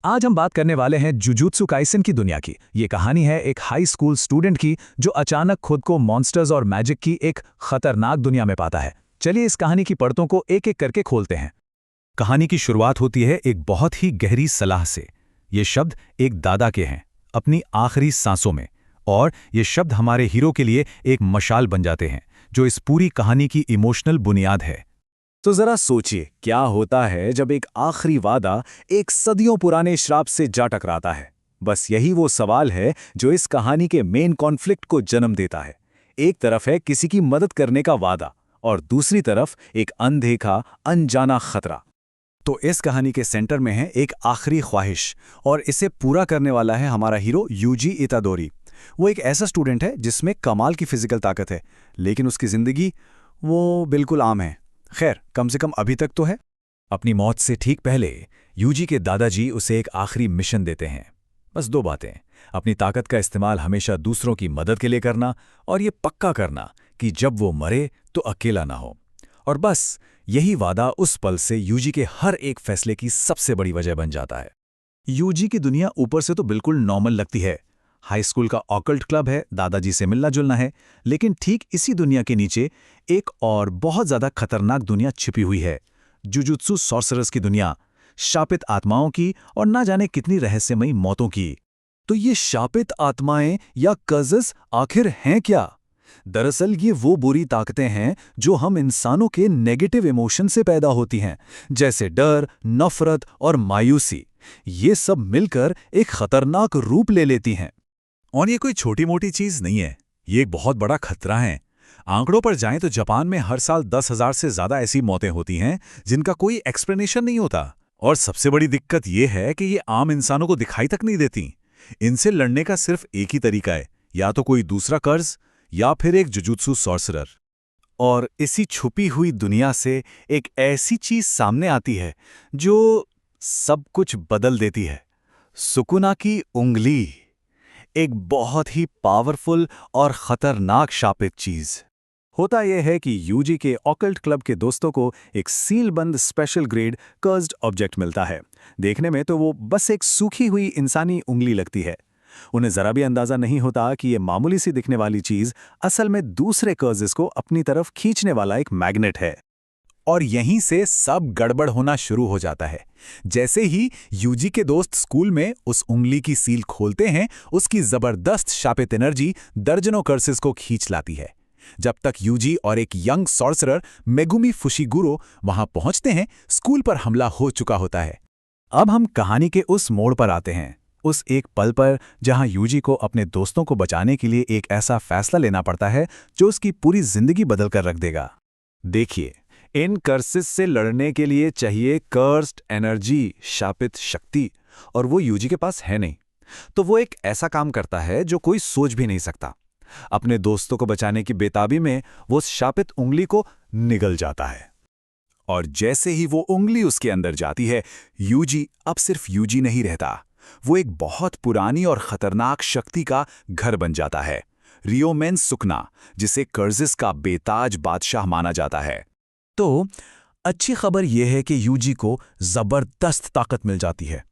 आज हम बात करने वाले हैं जुजुत्सु काइसेन की दुनिया की। ये कहानी है एक हाई स्कूल स्टूडेंट की जो अचानक खुद को मॉन्स्टर्स और मैजिक की एक खतरनाक दुनिया में पाता है। चलिए इस कहानी की परतों को एक एक करके खोलते हैं। कहानी की शुरुआत होती है एक बहुत ही गहरी सलाह से। ये शब्द एक दादा के हैं, अपनी आखिरी सांसों में, और ये शब्द हमारे हीरो के लिए एक मशाल बन जाते हैं जो इस पूरी कहानी की इमोशनल बुनियाद है। तो जरा सोचिए क्या होता है जब एक आखिरी वादा एक सदियों पुराने श्राप से जा टकराता है। बस यही वो सवाल है जो इस कहानी के मेन कॉन्फ्लिक्ट को जन्म देता है। एक तरफ है किसी की मदद करने का वादा और दूसरी तरफ एक अनदेखा अनजाना खतरा। तो इस कहानी के सेंटर में है एक आखिरी ख्वाहिश, और इसे पूरा करने वाला है हमारा हीरो यूजी इतादोरी। वो एक ऐसा स्टूडेंट है जिसमें कमाल की फिजिकल ताकत है, लेकिन उसकी जिंदगी वो बिल्कुल आम है। खैर, कम से कम अभी तक तो है। अपनी मौत से ठीक पहले यूजी के दादाजी उसे एक आखिरी मिशन देते हैं। बस दो बातें: अपनी ताकत का इस्तेमाल हमेशा दूसरों की मदद के लिए करना, और ये पक्का करना कि जब वो मरे तो अकेला ना हो। और बस यही वादा उस पल से यूजी के हर एक फैसले की सबसे बड़ी वजह बन जाता है। यूजी की दुनिया ऊपर से तो बिल्कुल नॉर्मल लगती है। हाई स्कूल का ऑकल्ट क्लब है, दादाजी से मिलना जुलना है, लेकिन ठीक इसी दुनिया के नीचे एक और बहुत ज्यादा खतरनाक दुनिया छिपी हुई है। जुजुत्सु सॉर्सरर्स की दुनिया, शापित आत्माओं की और ना जाने कितनी रहस्यमयी मौतों की। तो ये शापित आत्माएं या कर्जेस आखिर हैं क्या? दरअसल ये वो बुरी ताकतें हैं जो हम इंसानों के नेगेटिव इमोशन से पैदा होती हैं, जैसे डर, नफरत और मायूसी। ये सब मिलकर एक खतरनाक रूप ले लेती हैं। और ये कोई छोटी मोटी चीज नहीं है, ये एक बहुत बड़ा खतरा है। आंकड़ों पर जाएं तो जापान में हर साल 10,000 से ज्यादा ऐसी मौतें होती हैं जिनका कोई एक्सप्लेनेशन नहीं होता। और सबसे बड़ी दिक्कत ये है कि ये आम इंसानों को दिखाई तक नहीं देती। इनसे लड़ने का सिर्फ एक ही तरीका है, या तो कोई दूसरा कर्ज या फिर एक जुजुत्सु सॉर्सरर। और इसी छुपी हुई दुनिया से एक ऐसी चीज सामने आती है जो सब कुछ बदल देती है। सुकुना की उंगली, एक बहुत ही पावरफुल और खतरनाक शापित चीज। होता यह है कि यूजी के ऑकल्ट क्लब के दोस्तों को एक सीलबंद स्पेशल ग्रेड कर्स्ड ऑब्जेक्ट मिलता है। देखने में तो वो बस एक सूखी हुई इंसानी उंगली लगती है। उन्हें जरा भी अंदाजा नहीं होता कि ये मामूली सी दिखने वाली चीज असल में दूसरे कर्जेस को अपनी तरफ खींचने वाला एक मैग्नेट है। और यहीं से सब गड़बड़ होना शुरू हो जाता है। जैसे ही यूजी के दोस्त स्कूल में उस उंगली की सील खोलते हैं, उसकी जबरदस्त शापित एनर्जी दर्जनों कर्सेस को खींच लाती है। जब तक यूजी और एक यंग सॉर्सरर मेगुमी फुशिगुरो वहां पहुंचते हैं, स्कूल पर हमला हो चुका होता है। अब हम कहानी के उस मोड़ पर आते हैं, उस एक पल पर जहां यूजी को अपने दोस्तों को बचाने के लिए एक ऐसा फैसला लेना पड़ता है जो उसकी पूरी जिंदगी बदल कर रख देगा। देखिए, इन कर्सेस से लड़ने के लिए चाहिए कर्स्ड एनर्जी, शापित शक्ति, और वो यूजी के पास है नहीं। तो वो एक ऐसा काम करता है जो कोई सोच भी नहीं सकता। अपने दोस्तों को बचाने की बेताबी में वो उस शापित उंगली को निगल जाता है। और जैसे ही वो उंगली उसके अंदर जाती है, यूजी अब सिर्फ यूजी नहीं रहता। वो एक बहुत पुरानी और खतरनाक शक्ति का घर बन जाता है, रियोमेन सुकना, जिसे कर्जेस का बेताज बादशाह माना जाता है। तो अच्छी खबर यह है कि यूजी को जबरदस्त ताकत मिल जाती है।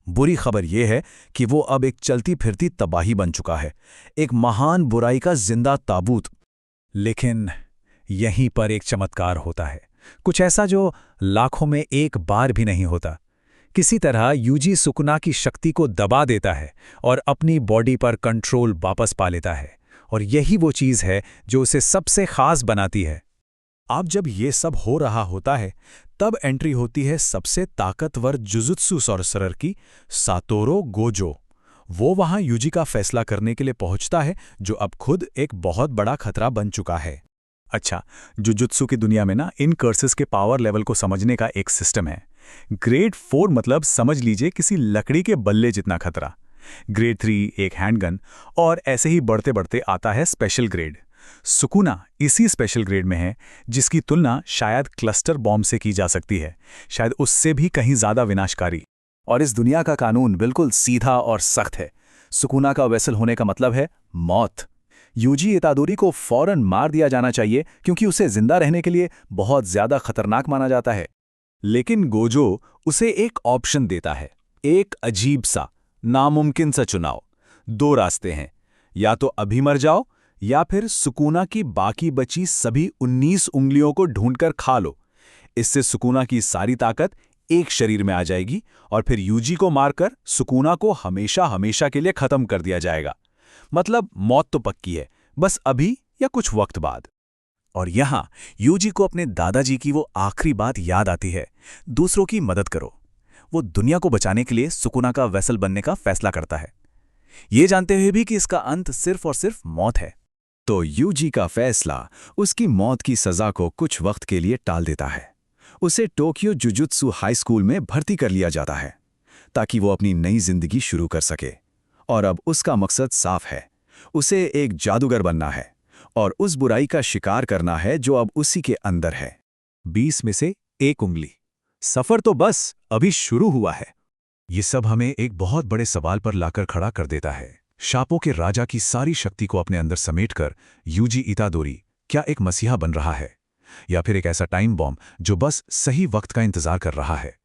बुरी खबर यह है कि वो अब एक चलती फिरती तबाही बन चुका है, एक महान बुराई का जिंदा ताबूत। लेकिन यहीं पर एक चमत्कार होता है, कुछ ऐसा जो लाखों में एक बार भी नहीं होता। किसी तरह यूजी सुकुना की शक्ति को दबा देता है और अपनी बॉडी पर कंट्रोल वापस पा लेता है। और यही वो चीज़ है जो उसे सबसे खास बनाती है। अब जब ये सब हो रहा होता है, तब एंट्री होती है सबसे ताकतवर जुजुत्सु सॉर्सरर की, सातोरो गोजो। वो वहां यूजी का फैसला करने के लिए पहुंचता है, जो अब खुद एक बहुत बड़ा खतरा बन चुका है। अच्छा, जुजुत्सु की दुनिया में ना इन कर्सेस के पावर लेवल को समझने का एक सिस्टम है। ग्रेड 4 मतलब समझ लीजिए किसी लकड़ी के बल्ले जितना खतरा। ग्रेड 3 एक हैंडगन, और ऐसे ही बढ़ते बढ़ते आता है स्पेशल ग्रेड। सुकुना इसी स्पेशल ग्रेड में है, जिसकी तुलना शायद क्लस्टर बॉम्ब से की जा सकती है, शायद उससे भी कहीं ज्यादा विनाशकारी। और इस दुनिया का कानून बिल्कुल सीधा और सख्त है। सुकुना का वेसल होने का मतलब है मौत। यूजी इतादोरी को फौरन मार दिया जाना चाहिए, क्योंकि उसे जिंदा रहने के लिए बहुत ज्यादा खतरनाक माना जाता है। लेकिन गोजो उसे एक ऑप्शन देता है, एक अजीब सा, नामुमकिन सा चुनाव। दो रास्ते हैं, या तो अभी मर जाओ या फिर सुकूना की बाकी बची सभी 19 उंगलियों को ढूंढकर खा लो। इससे सुकूना की सारी ताकत एक शरीर में आ जाएगी और फिर यूजी को मारकर सुकूना को हमेशा हमेशा के लिए खत्म कर दिया जाएगा। मतलब मौत तो पक्की है, बस अभी या कुछ वक्त बाद। और यहां यूजी को अपने दादाजी की वो आखिरी बात याद आती है, दूसरों की मदद करो। वो दुनिया को बचाने के लिए सुकूना का वेसल बनने का फैसला करता है, ये जानते हुए भी कि इसका अंत सिर्फ और सिर्फ मौत है। तो यूजी का फैसला उसकी मौत की सजा को कुछ वक्त के लिए टाल देता है। उसे टोक्यो जुजुत्सु हाई स्कूल में भर्ती कर लिया जाता है ताकि वो अपनी नई जिंदगी शुरू कर सके। और अब उसका मकसद साफ है, उसे एक जादूगर बनना है और उस बुराई का शिकार करना है जो अब उसी के अंदर है। 20 में से एक उंगली। सफर तो बस अभी शुरू हुआ है। ये सब हमें एक बहुत बड़े सवाल पर लाकर खड़ा कर देता है। शापों के राजा की सारी शक्ति को अपने अंदर समेटकर यूजी इतादोरी क्या एक मसीहा बन रहा है, या फिर एक ऐसा टाइम बॉम्ब जो बस सही वक्त का इंतजार कर रहा है?